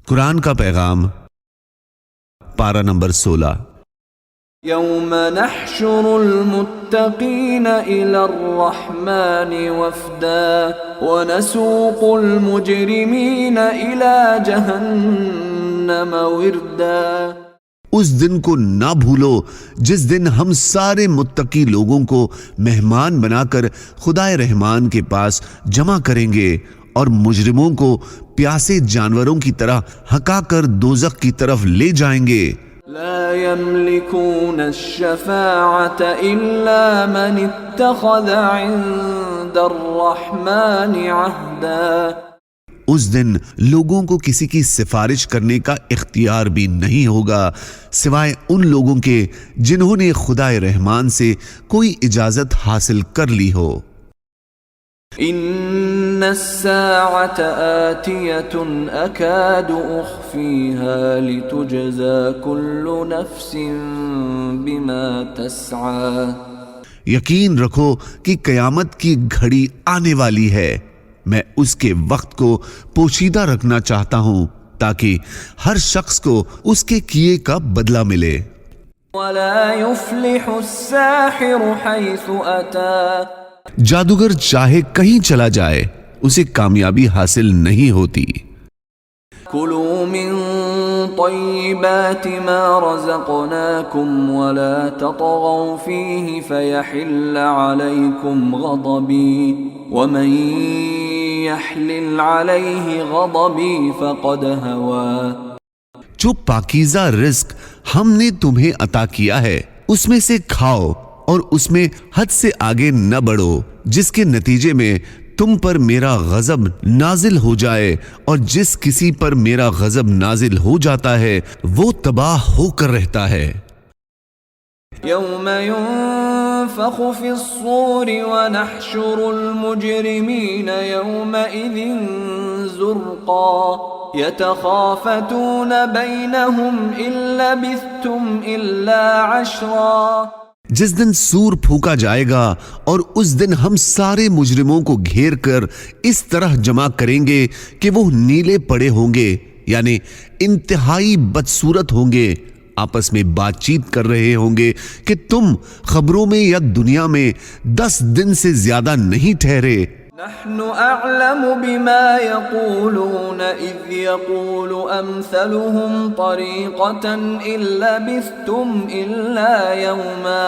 قرآن کا پیغام پارہ نمبر 16۔ یوم نحشر المتقین الی الرحمن وفدا ونسوق المجرمین الی جہنم وردا۔ اس دن کو نہ بھولو جس دن ہم سارے متقی لوگوں کو مہمان بنا کر خدائے رحمان کے پاس جمع کریں گے اور مجرموں کو پیاسے جانوروں کی طرح ہکا کر دوزخ کی طرف لے جائیں گے۔ لا يملكون الشفاعة إلا من اتخذ عند الرحمن عهدا۔ اس دن لوگوں کو کسی کی سفارش کرنے کا اختیار بھی نہیں ہوگا سوائے ان لوگوں کے جنہوں نے خدائے رحمان سے کوئی اجازت حاصل کر لی ہو۔ ان الساعة آتية اكاد اخفيها لتجزى كل نفس بما تسعى۔ یقین رکھو کہ قیامت کی گھڑی آنے والی ہے، میں اس کے وقت کو پوشیدہ رکھنا چاہتا ہوں تاکہ ہر شخص کو اس کے کیے کا بدلہ ملے۔ ولا يفلح الساحر حيث اتى۔ جادوگر چاہے کہیں چلا جائے اسے کامیابی حاصل نہیں ہوتی۔ كلوا من طيبات ما رزقناكم ولا تطغوا فيه فيحل عليكم غضبي ومن يحلل عليه غضبي فقد هوى۔ جو پاکیزہ رزق ہم نے تمہیں عطا کیا ہے اس میں سے کھاؤ اور اس میں حد سے آگے نہ بڑھو جس کے نتیجے میں تم پر میرا غضب نازل ہو جائے، اور جس کسی پر میرا غضب نازل ہو جاتا ہے وہ تباہ ہو کر رہتا ہے۔ یوم ينفخ في الصور ونحشر المجرمین یومئذ زرقا يتخافتون بینہم ان لبثتم الا عشرا۔ جس دن سور پھونکا جائے گا اور اس دن ہم سارے مجرموں کو گھیر کر اس طرح جمع کریں گے کہ وہ نیلے پڑے ہوں گے، یعنی انتہائی بدصورت ہوں گے، آپس میں بات چیت کر رہے ہوں گے کہ تم خبروں میں یا دنیا میں 10 دن سے زیادہ نہیں ٹھہرے۔ نحن اعلم بما يقولون اذ يقول امثلهم طريقة ان لبثتم الا يوما۔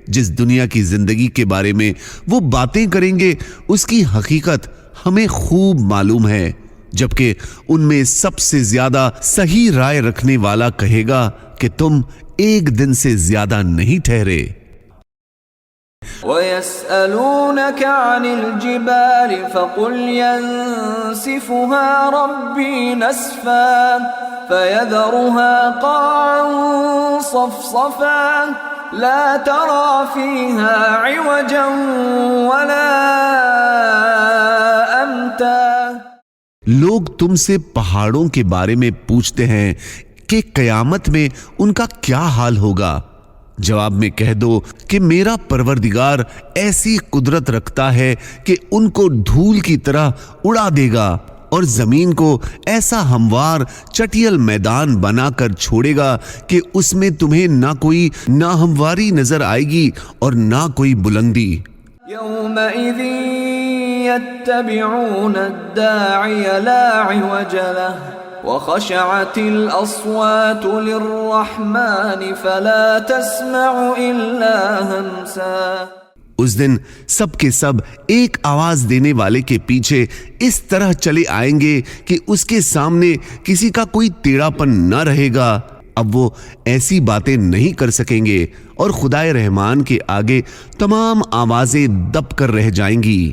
جس دنیا کی زندگی کے بارے میں وہ باتیں کریں گے اس کی حقیقت ہمیں خوب معلوم ہے، جبکہ ان میں سب سے زیادہ صحیح رائے رکھنے والا کہے گا کہ تم ایک دن سے زیادہ نہیں ٹھہرے۔ وَيَسْأَلُونَكَ عَنِ الْجِبَالِ فَقُلْ يَنسِفُهَا رَبِّي نَسْفًا فَيَذَرُهَا قَاعًا صَفْصَفًا لَا تَرَى فِيهَا عِوَجًا وَلَا أَمْتًا۔ لوگ تم سے پہاڑوں کے بارے میں پوچھتے ہیں کہ قیامت میں ان کا کیا حال ہوگا۔ جواب میں کہہ دو کہ میرا پروردگار ایسی قدرت رکھتا ہے کہ ان کو دھول کی طرح اڑا دے گا، اور زمین کو ایسا ہموار چٹیل میدان بنا کر چھوڑے گا کہ اس میں تمہیں نہ کوئی ناہمواری نظر آئے گی اور نہ کوئی بلندی۔ یومئذ یتبعون الداعی لا عوج لہ وخشعت الاصوات للرحمن فلا تسمع الا ہمسا۔ اس دن سب کے سب ایک آواز دینے والے کے پیچھے اس طرح چلے آئیں گے کہ اس کے سامنے کسی کا کوئی ٹیڑھا پن نہ رہے گا۔ اب وہ ایسی باتیں نہیں کر سکیں گے اور خدائے رحمان کے آگے تمام آوازیں دب کر رہ جائیں گی،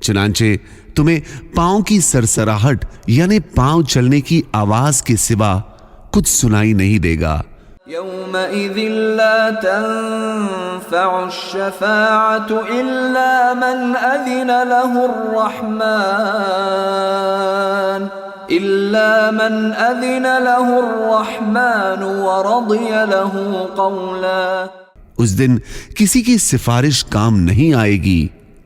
چنانچہ تمہیں پاؤں کی سرسراہٹ یعنی پاؤں چلنے کی آواز کے سوا کچھ سنائی نہیں دے گا۔ یومئذ لا تنفع الشفاعة الا من اذن له الرحمن ورضی له قولا۔ اس دن کسی کی سفارش کام نہیں آئے گی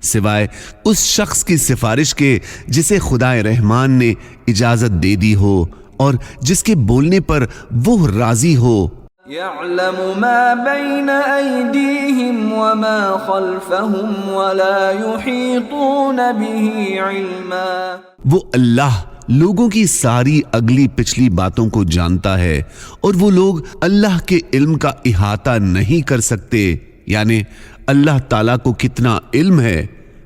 سوائے اس شخص کی سفارش کے جسے خدائے رحمان نے اجازت دے دی ہو اور جس کے بولنے پر وہ راضی ہو. يعلم ما بين أيديهم وما خلفهم ولا يحيطون به علما. وہ اللہ لوگوں کی ساری اگلی پچھلی باتوں کو جانتا ہے اور وہ لوگ اللہ کے علم کا احاطہ نہیں کر سکتے. یعنی اللہ تعالیٰ کو کتنا علم ہے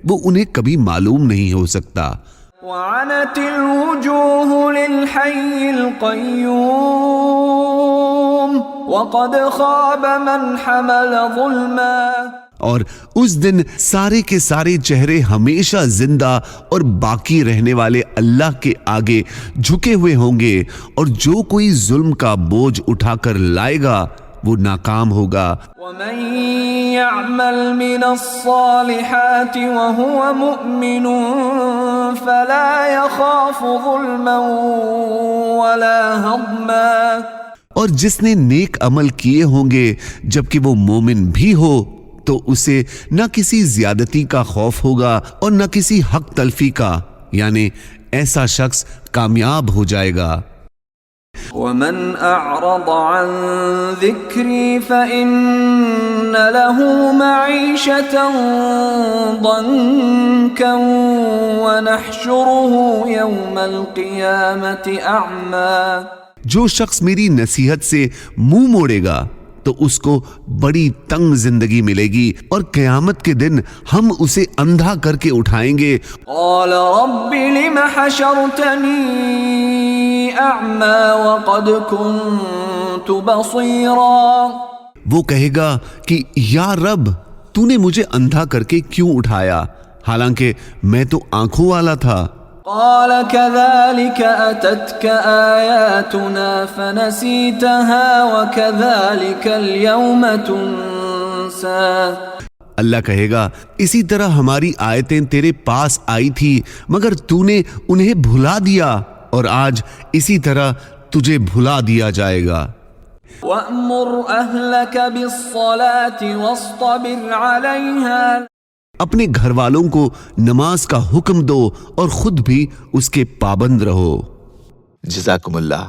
وہ انہیں کبھی معلوم نہیں ہو سکتا. وعنت الوجوه للحي القيوم وقد خاب من حمل ظلما. اور اس دن سارے کے سارے چہرے ہمیشہ زندہ اور باقی رہنے والے اللہ کے آگے جھکے ہوئے ہوں گے، اور جو کوئی ظلم کا بوجھ اٹھا کر لائے گا وہ ناکام ہوگا. ومن يعمل من الصالحات وهو مؤمن فلا يخاف ظلما ولا هضما. اور جس نے نیک عمل کیے ہوں گے جبکہ وہ مومن بھی ہو تو اسے نہ کسی زیادتی کا خوف ہوگا اور نہ کسی حق تلفی کا، یعنی ایسا شخص کامیاب ہو جائے گا. ومن اعرض عن ذکری فإن له معیشة ضنکا ونحشره یوم القیامة اعما. جو شخص میری نصیحت سے منہ موڑے گا تو اس کو بڑی تنگ زندگی ملے گی اور قیامت کے دن ہم اسے اندھا کر کے اٹھائیں گے. قال رب لم حشرتنی اعما وقد كنت بصیرا. وہ کہے گا کہ یا رب تو نے مجھے اندھا کر کے کیوں اٹھایا حالانکہ میں تو آنکھوں والا تھا. قال كذلك أتتك آياتنا فنسيتها وكذلك اليوم تنسى. اللہ کہے گا اسی طرح ہماری آیتیں تیرے پاس آئی تھی مگر تو نے انہیں بھلا دیا، اور آج اسی طرح تجھے بھلا دیا جائے گا. وأمر أهلك بالصلاة واصطبر عليها. اپنے گھر والوں کو نماز کا حکم دو اور خود بھی اس کے پابند رہو. جزاکم اللہ.